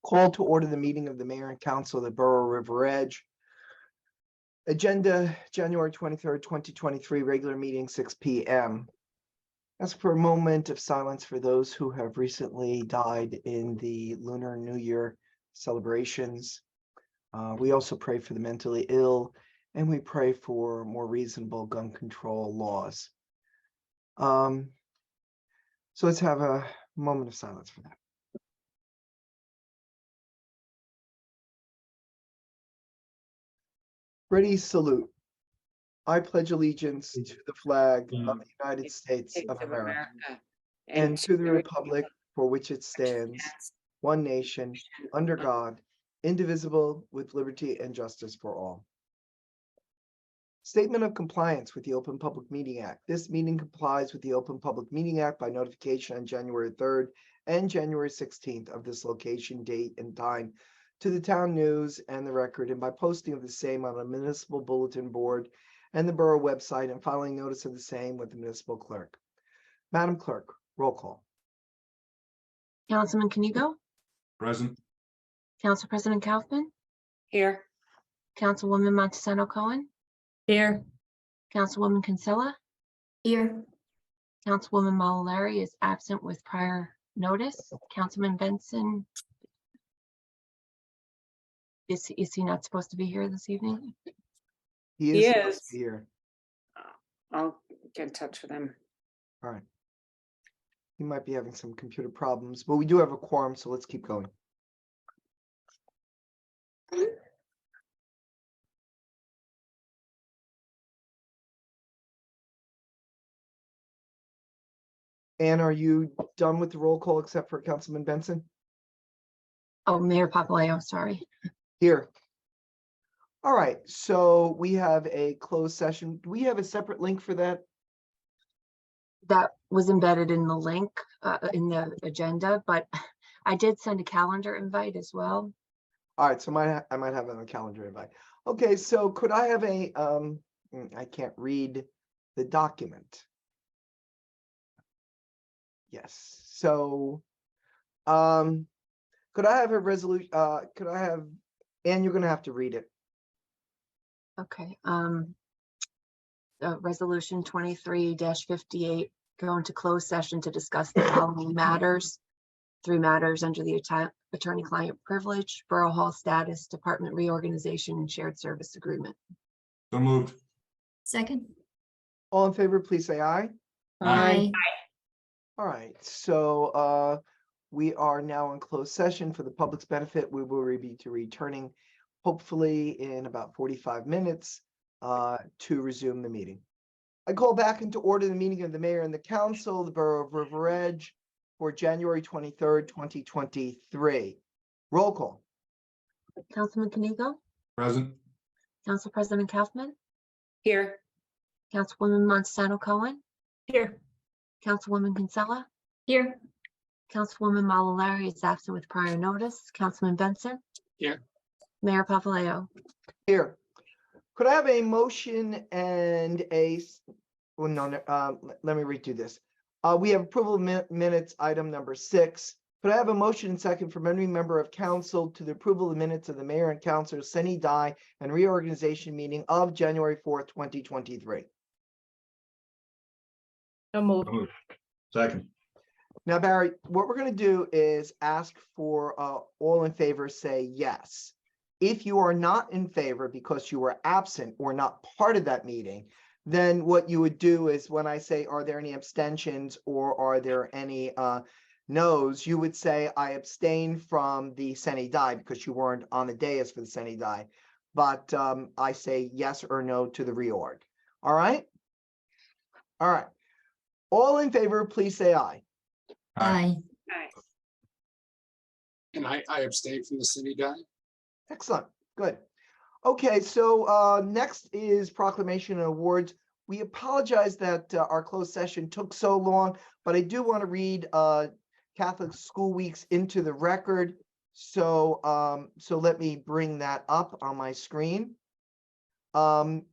Call to order the meeting of the Mayor and Council of the Borough of River Edge. Agenda, January 23rd, 2023, regular meeting, 6 p.m. Ask for a moment of silence for those who have recently died in the Lunar New Year celebrations. We also pray for the mentally ill, and we pray for more reasonable gun control laws. So let's have a moment of silence for that. Ready, salute. I pledge allegiance to the flag of the United States of America and to the republic for which it stands, one nation, under God, indivisible, with liberty and justice for all. Statement of compliance with the Open Public Meeting Act. This meeting complies with the Open Public Meeting Act by notification on January 3rd and January 16th of this location, date, and time to the town news and the record, and by posting of the same on a municipal bulletin board and the borough website, and filing notice of the same with the municipal clerk. Madam Clerk, roll call. Councilman Kanigo? Present. Council President Kaufman? Here. Councilwoman Montesano Cohen? Here. Councilwoman Kinsella? Here. Councilwoman Malalari is absent with prior notice. Councilman Benson? Is he not supposed to be here this evening? He is supposed to be here. I'll get in touch with him. All right. He might be having some computer problems, but we do have a quorum, so let's keep going. Anne, are you done with the roll call except for Councilman Benson? Oh, Mayor Papaleo, sorry. Here. All right, so we have a closed session. Do we have a separate link for that? That was embedded in the link in the agenda, but I did send a calendar invite as well. All right, so I might have it on the calendar invite. Okay, so could I have a, I can't read the document. Yes, so, could I have a resolution, could I have, Anne, you're gonna have to read it. Okay, resolution 23-58, go into closed session to discuss the following matters. 3 matters under the attorney-client privilege, Borough Hall status, department reorganization, and shared service agreement. So moved. Second. All in favor, please say aye. Aye. All right, so we are now in closed session for the public's benefit. We will be returning hopefully in about 45 minutes to resume the meeting. I call back into order the meeting of the mayor and the council of the Borough of River Edge for January 23rd, 2023. Roll call. Councilman Kanigo? Present. Council President Kaufman? Here. Councilwoman Montesano Cohen? Here. Councilwoman Kinsella? Here. Councilwoman Malalari is absent with prior notice. Councilman Benson? Here. Mayor Papaleo? Here. Could I have a motion and a, well, no, let me redo this. We have approval of minutes, item number 6. Could I have a motion and second from any member of council to the approval of minutes of the mayor and council Seni Dye and reorganization meeting of January 4th, 2023? So moved. So moved. Second. Now, Barry, what we're going to do is ask for all in favor, say yes. If you are not in favor because you were absent or not part of that meeting, then what you would do is when I say, are there any abstentions or are there any no's, you would say, I abstain from the Seni Dye because you weren't on the dais for the Seni Dye. But I say yes or no to the reorg. All right? All right. All in favor, please say aye. Aye. And I abstain from the Seni Dye. Excellent, good. Okay, so next is proclamation and awards. We apologize that our closed session took so long, but I do want to read Catholic School Weeks into the record. So so let me bring that up on my screen. So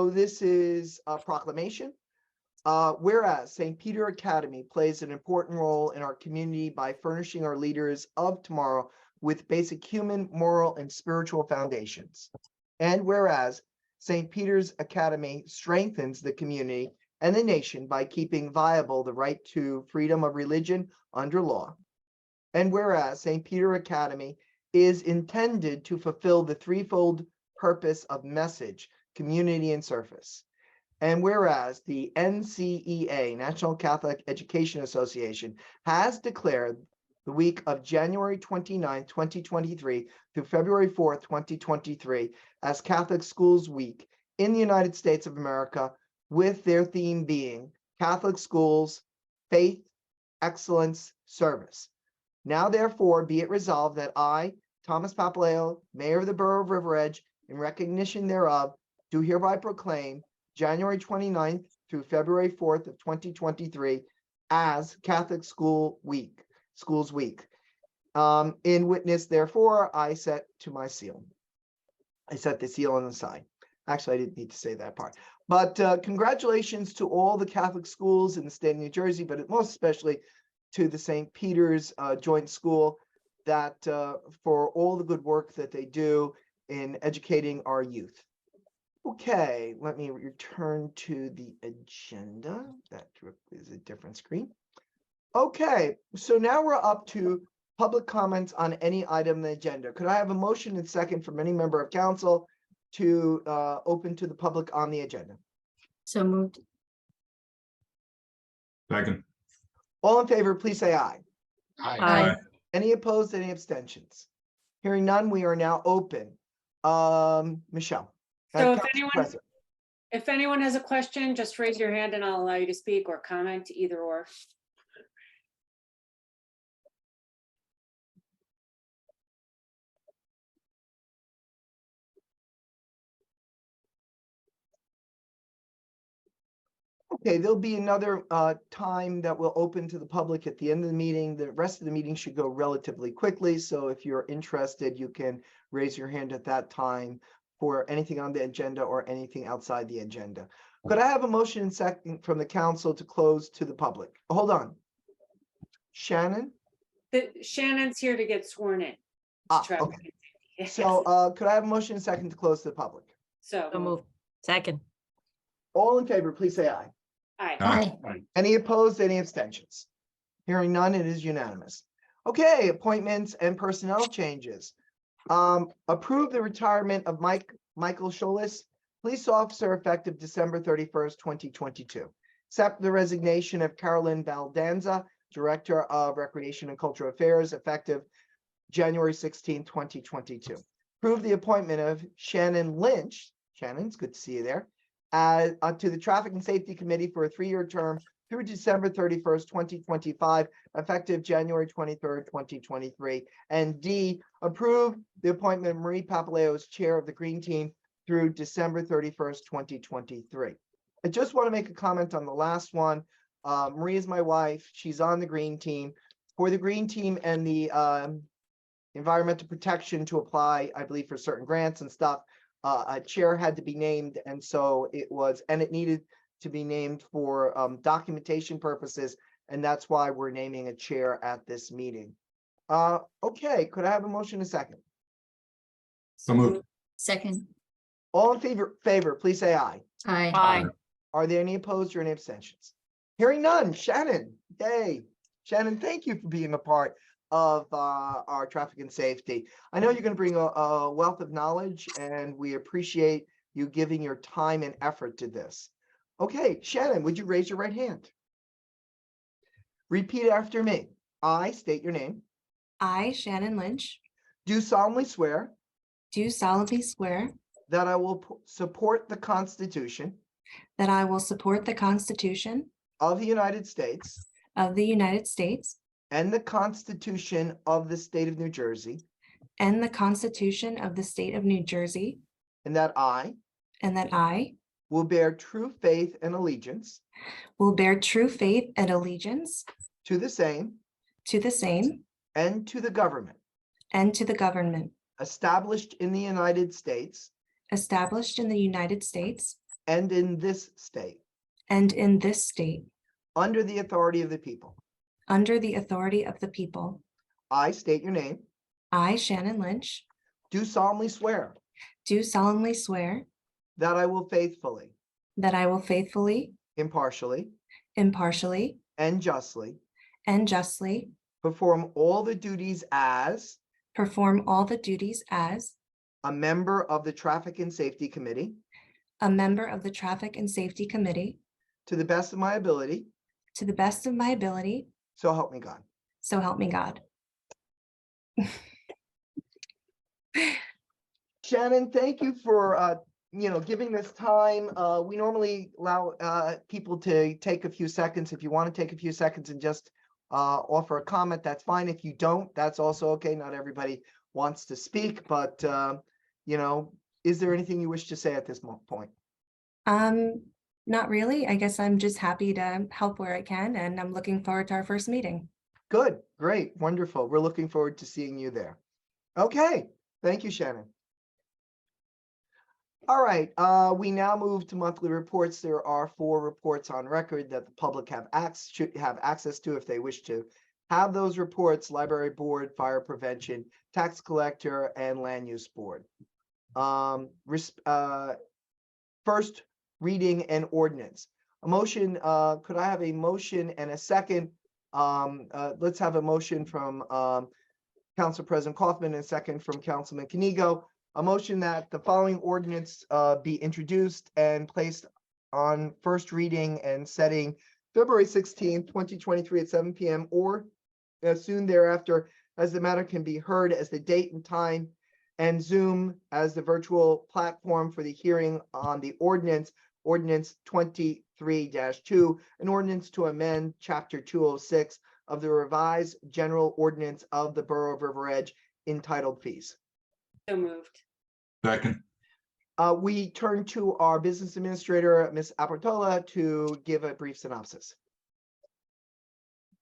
this is a proclamation. Whereas St. Peter Academy plays an important role in our community by furnishing our leaders of tomorrow with basic human, moral, and spiritual foundations. And whereas St. Peter's Academy strengthens the community and the nation by keeping viable the right to freedom of religion under law. And whereas St. Peter Academy is intended to fulfill the threefold purpose of message, community, and service. And whereas the NCEA, National Catholic Education Association, has declared the week of January 29, 2023 through February 4th, 2023 as Catholic Schools Week in the United States of America, with their theme being Catholic Schools, Faith, Excellence, Service. Now therefore be it resolved that I, Thomas Papaleo, Mayor of the Borough of River Edge, in recognition thereof, do hereby proclaim January 29th through February 4th of 2023 as Catholic Schools Week. In witness, therefore, I set to my seal. I set the seal on the side. Actually, I didn't need to say that part. But congratulations to all the Catholic schools in the state of New Jersey, but most especially to the St. Peter's Joint School, that for all the good work that they do in educating our youth. Okay, let me return to the agenda. That is a different screen. Okay, so now we're up to public comments on any item on the agenda. Could I have a motion and second from any member of council to open to the public on the agenda? So moved. Second. All in favor, please say aye. Aye. Any opposed, any abstentions? Hearing none, we are now open. Michelle. So Council President. if anyone has a question, just raise your hand and I'll allow you to speak or comment, either or. Okay, there'll be another time that will open to the public at the end of the meeting. The rest of the meeting should go relatively quickly. So if you're interested, you can raise your hand at that time for anything on the agenda or anything outside the agenda. Could I have a motion and second from the council to close to the public? Hold on. Shannon? Shannon's here to get sworn in. Okay. So could I have a motion and second to close to the public? So So move. Second. All in favor, please say aye. aye. Aye. Any opposed, any abstentions? Hearing none, it is unanimous. Okay, appointments and personnel changes. Approve the retirement of Michael Scholas, police officer, effective December 31st, 2022. Accept the resignation of Carolyn Valdanza, Director of Recreation and Cultural Affairs, effective January 16, 2022. Approve the appointment of Shannon Lynch. Shannon, it's good to see you there. To the Traffic and Safety Committee for a 3-year term through December 31st, 2025, effective January 23rd, 2023. And D, approve the appointment of Marie Papaleo as Chair of the Green Team through December 31st, 2023. I just want to make a comment on the last one. Marie is my wife. She's on the Green Team. For the Green Team and the environmental protection to apply, I believe, for certain grants and stuff, a chair had to be named, and so it needed to be named for documentation purposes, and that's why we're naming a chair at this meeting. Okay, could I have a motion and a second? So moved. Second. All in favor, please say aye. Aye. Aye. Are there any opposed or any abstentions? Hearing none. Shannon, yay. Shannon, thank you for being a part of our traffic and safety. I know you're going to bring a wealth of knowledge, and we appreciate you giving your time and effort to this. Okay, Shannon, would you raise your right hand? Repeat after me. I state your name. I, Shannon Lynch, Do solemnly swear do solemnly swear that I will support the Constitution that I will support the Constitution of the United States of the United States and the Constitution of the State of New Jersey, and the Constitution of the State of New Jersey, and that I and that I will bear true faith and allegiance will bear true faith and allegiance to the same to the same and to the government and to the government established in the United States established in the United States and in this state, and in this state, under the authority of the people. under the authority of the people. I state your name, I, Shannon Lynch, do solemnly swear do solemnly swear that I will faithfully, that I will faithfully, impartially, impartially, and justly and justly perform all the duties as perform all the duties as a member of the Traffic and Safety Committee a member of the Traffic and Safety Committee to the best of my ability, to the best of my ability, so help me God. so help me God. Shannon, thank you for, giving this time. We normally allow people to take a few seconds. If you want to take a few seconds and just offer a comment, that's fine. If you don't, that's also okay. Not everybody wants to speak, but, is there anything you wish to say at this point? Not really. I guess I'm just happy to help where I can, and I'm looking forward to our first meeting. Good, great, wonderful. We're looking forward to seeing you there. Okay, thank you, Shannon. All right, we now move to monthly reports. There are 4 reports on record that the public should have access to if they wish to have those reports: Library Board, Fire Prevention, Tax Collector, and Land Use Board. First reading and ordinance. A motion, could I have a motion and a second? Let's have a motion from Council President Kaufman and a second from Councilman Kanigo. A motion that the following ordinance be introduced and placed on first reading and setting February 16th, 2023 at 7 p.m. or as soon thereafter as the matter can be heard, as the date and time, and Zoom as the virtual platform for the hearing on the ordinance 23-2, an ordinance to amend Chapter 206 of the revised general ordinance of the Borough of River Edge entitled Fees. So moved. Second. We turn to our business administrator, Ms. Apertola, to give a brief synopsis.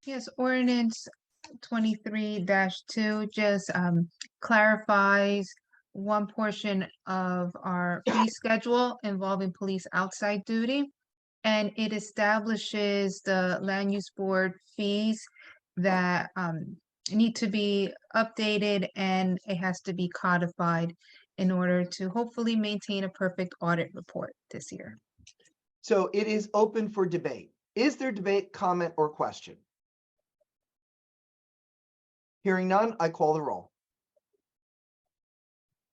Yes, ordinance 23-2 just clarifies one portion of our fee schedule involving police outside duty. And it establishes the land use board fees that need to be updated, and it has to be codified in order to hopefully maintain a perfect audit report this year. So it is open for debate. Is there debate, comment, or question? Hearing none, I call the roll.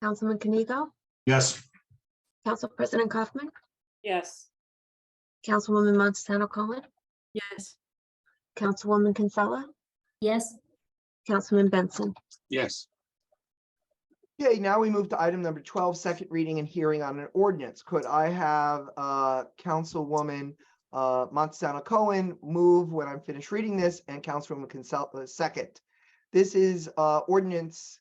Councilman Kanigo, Yes. Council President Kaufman, Yes. Councilwoman Montesano Cohen, Yes. Councilwoman Kinsella, Yes. Councilman Benson. Yes. Okay, now we move to item number 12, second reading and hearing on an ordinance. Could I have Councilwoman Montesano Cohen move when I'm finished reading this, and Councilwoman Kinsella second? This is ordinance.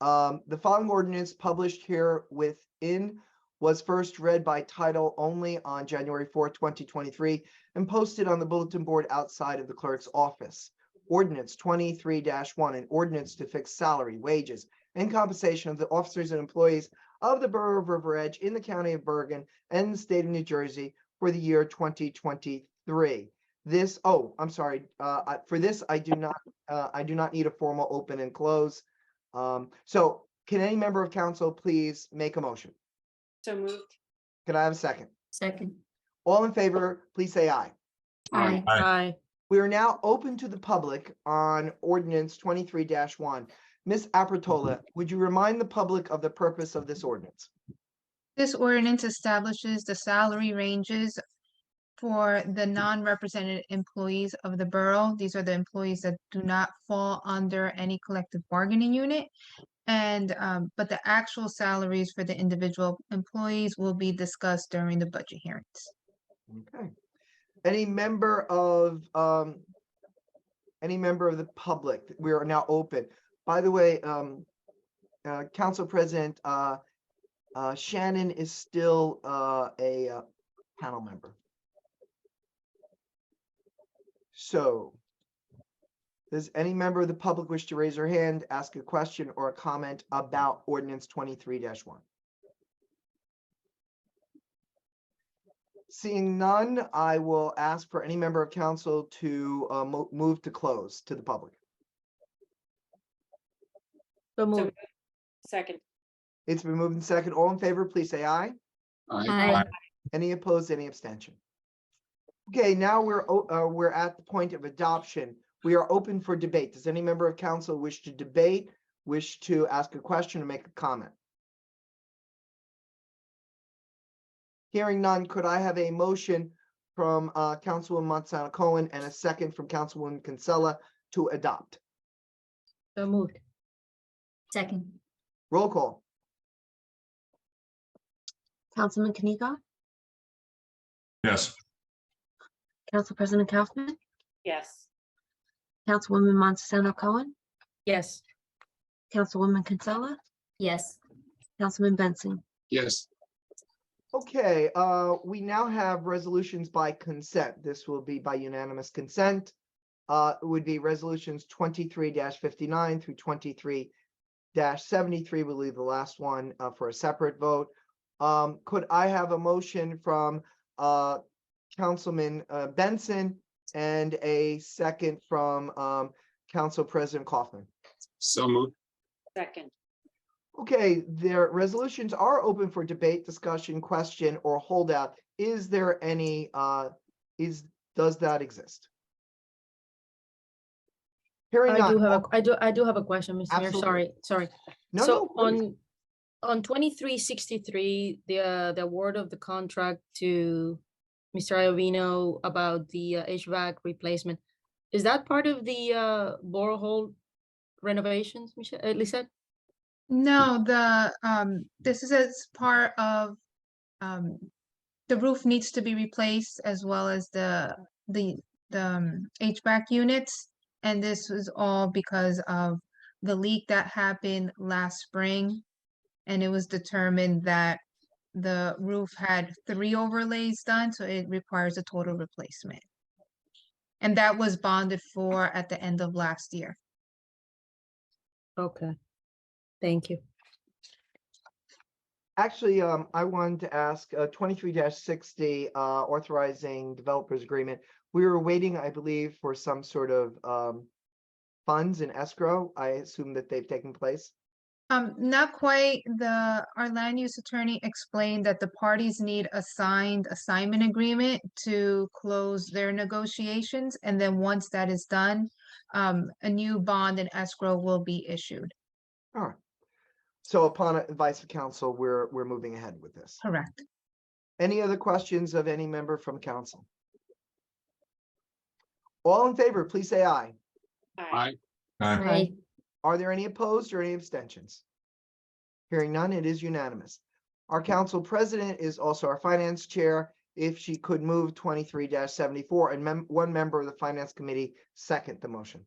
The following ordinance published here within was first read by title only on January 4th, 2023, and posted on the bulletin board outside of the clerk's office. Ordinance 23-1, an ordinance to fix salary, wages, and compensation of the officers and employees of the Borough of River Edge in the County of Bergen and the State of New Jersey for the year 2023. This, I'm sorry, for this, I do not need a formal open and close. So can any member of council please make a motion? So moved. Can I have a second? Second. All in favor, please say aye. Aye. Aye. We are now open to the public on ordinance 23-1. Ms. Apertola, would you remind the public of the purpose of this ordinance? This ordinance establishes the salary ranges for the non-represented employees of the borough. These are the employees that do not fall under any collective bargaining unit. And but the actual salaries for the individual employees will be discussed during the budget hearings. Okay. Any member of the public? We are now open. By the way, Council President, Shannon is still a panel member. So does any member of the public wish to raise their hand, ask a question or a comment about ordinance 23-1? Seeing none, I will ask for any member of council to move to close to the public. So So moved. moved. Second, It's been moved in second. All in favor, please say aye. Aye. Aye. Any opposed, any abstention? Okay, now we're at the point of adoption. We are open for debate. Does any member of council wish to debate, wish to ask a question or make a comment? Hearing none, could I have a motion from Councilwoman Montesano Cohen and a second from Councilwoman Kinsella to adopt? So moved. Second. Roll call. Councilman Kaniga, Yes. Council President Kaufman, yes. Councilwoman Montesano Cohen, Yes. Councilwoman Kinsella, Yes. Councilman Benson. Yes. Okay, we now have resolutions by consent. This will be by unanimous consent. It would be resolutions 23-59 through 23-73. We'll leave the last one for a separate vote. Could I have a motion from Councilman Benson and a second from Council President Kaufman? So moved. Second, Okay, their resolutions are open for debate, discussion, question, or holdout. Is there any, does that exist? Hearing I do none. have I do have a question, Mr. Mayor. Absolutely. Sorry. No, So no, please. on 2363, the award of the contract to Mr. Iovino about the HVAC replacement, is that part of the borehole renovations, Lisette? No, this is as part of, the roof needs to be replaced as well as the HVAC units. And this was all because of the leak that happened last spring. And it was determined that the roof had 3 overlays done, so it requires a total replacement. And that was bonded for at the end of last year. Okay. Thank you. Actually, I wanted to ask 23-60, authorizing developers agreement. We were waiting, I believe, for some sort of funds in escrow. I assume that they've taken place. Not quite. Our land use attorney explained that the parties need a signed assignment agreement to close their negotiations. And then once that is done, a new bond and escrow will be issued. All right. So upon advice of council, we're moving ahead with this. Correct. Any other questions of any member from council? All in favor, please say aye. aye. Aye. Aye. Are there any opposed or any abstentions? Hearing none, it is unanimous. Our council president is also our finance chair. If she could move 23-74 and one member of the finance committee second the motion.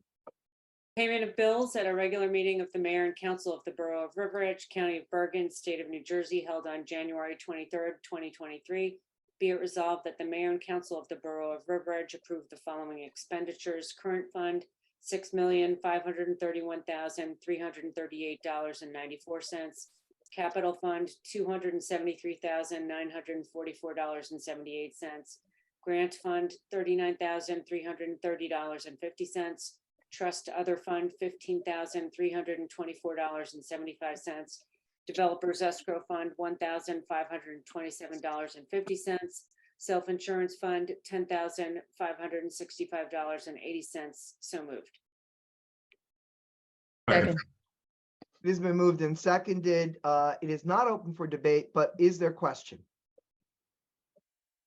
Payment of bills at a regular meeting of the mayor and council of the Borough of River Edge, County of Bergen, State of New Jersey, held on January 23rd, 2023. Be it resolved that the mayor and council of the Borough of River Edge approve the following expenditures. Current fund, $6,531,338.94. Capital fund, $273,944.78. Grant fund, $39,330.50. Trust other fund, $15,324.75. Developers escrow fund, $1,527.50. Self-insurance fund, $10,565.80. So moved. Second. It has been moved and seconded. It is not open for debate, but is there question?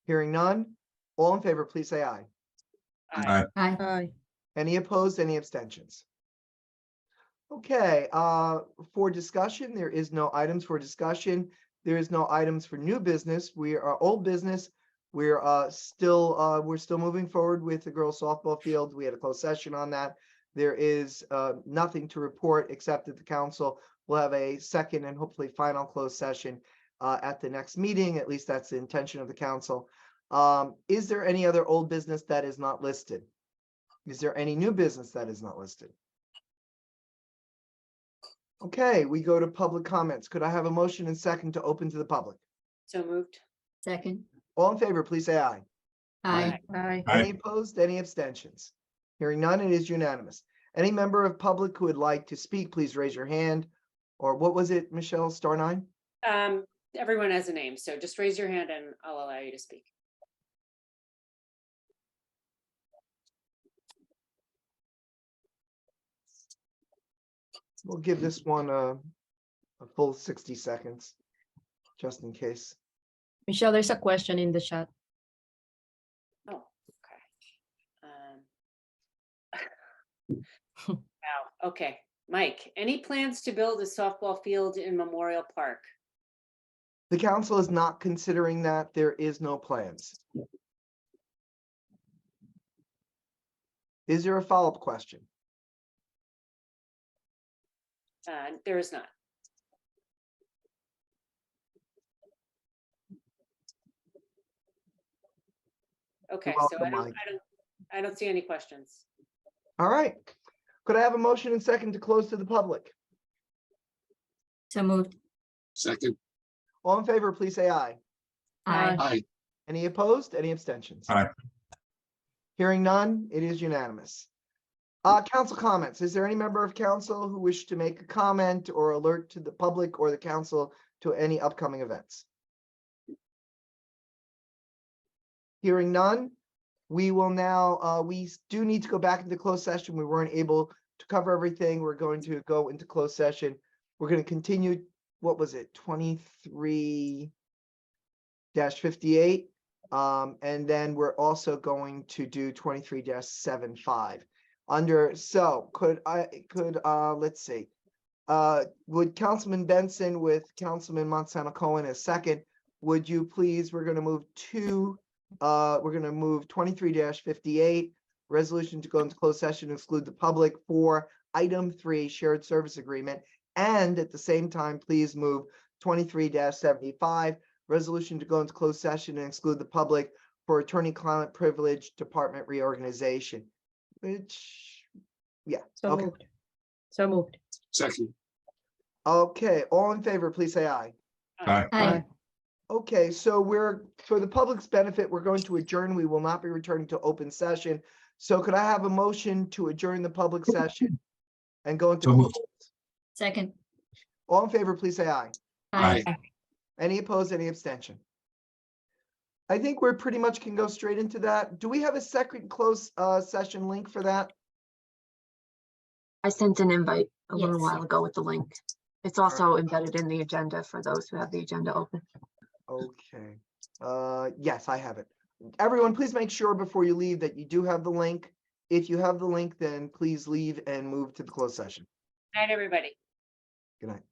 Hearing none, all in favor, please say aye. Aye. Aye. Any opposed, any abstentions? Okay, for discussion, there is no items for discussion. There is no items for new business. We are old business. We're still moving forward with the girls softball field. We had a closed session on that. There is nothing to report except that the council will have a second and hopefully final closed session at the next meeting. At least that's the intention of the council. Is there any other old business that is not listed? Is there any new business that is not listed? Okay, we go to public comments. Could I have a motion and second to open to the public? So moved. Second. All in favor, please say aye. Aye. Aye. Aye. Any opposed, any abstentions? Hearing none, it is unanimous. Any member of public who would like to speak, please raise your hand. Or what was it, Michelle, star nine? Everyone has a name, so just raise your hand and I'll allow you to speak. We'll give this one a full 60 seconds, just in case. Michelle, there's a question in the chat. Oh, okay. Wow, okay. Mike, any plans to build a softball field in Memorial Park? The council is not considering that. There is no plans. Is there a follow-up question? There is not. Okay, so welcome, Mike. I don't see any questions. All right. Could I have a motion and second to close to the public? So moved. Second. All in favor, please say aye. Aye. Aye. Any opposed? Any abstentions? Aye. Hearing none, it is unanimous. Council comments. Is there any member of council who wish to make a comment or alert to the public or the council to any upcoming events? Hearing none, we will now, we do need to go back into closed session. We weren't able to cover everything. We're going to go into closed session. We're going to continue, what was it, 23-58? And then we're also going to do 23-75. Let's see. Would Councilman Benson with Councilman Monsanto Cohen as second, would you please, we're going to move 23-58, resolution to go into closed session to exclude the public for item 3, shared service agreement. And at the same time, please move 23-75, resolution to go into closed session and exclude the public for attorney-client privilege department reorganization. Which, yeah, So okay. moved. So moved. Second. Okay, all in favor, please say aye. Aye. Aye. Okay, so for the public's benefit, we're going to adjourn. We will not be returning to open session. So could I have a motion to adjourn the public session and go into So moved. closed? Second. All in favor, please say aye. Aye. Any opposed, any abstention? I think we're pretty much can go straight into that. Do we have a second closed session link for that? I sent an invite a little Yes. while ago with the link. It's also embedded in the agenda for those who have the agenda open. Okay, yes, I have it. Everyone, please make sure before you leave that you do have the link. If you have the link, then please leave and move to the closed session. Night, everybody. Good night.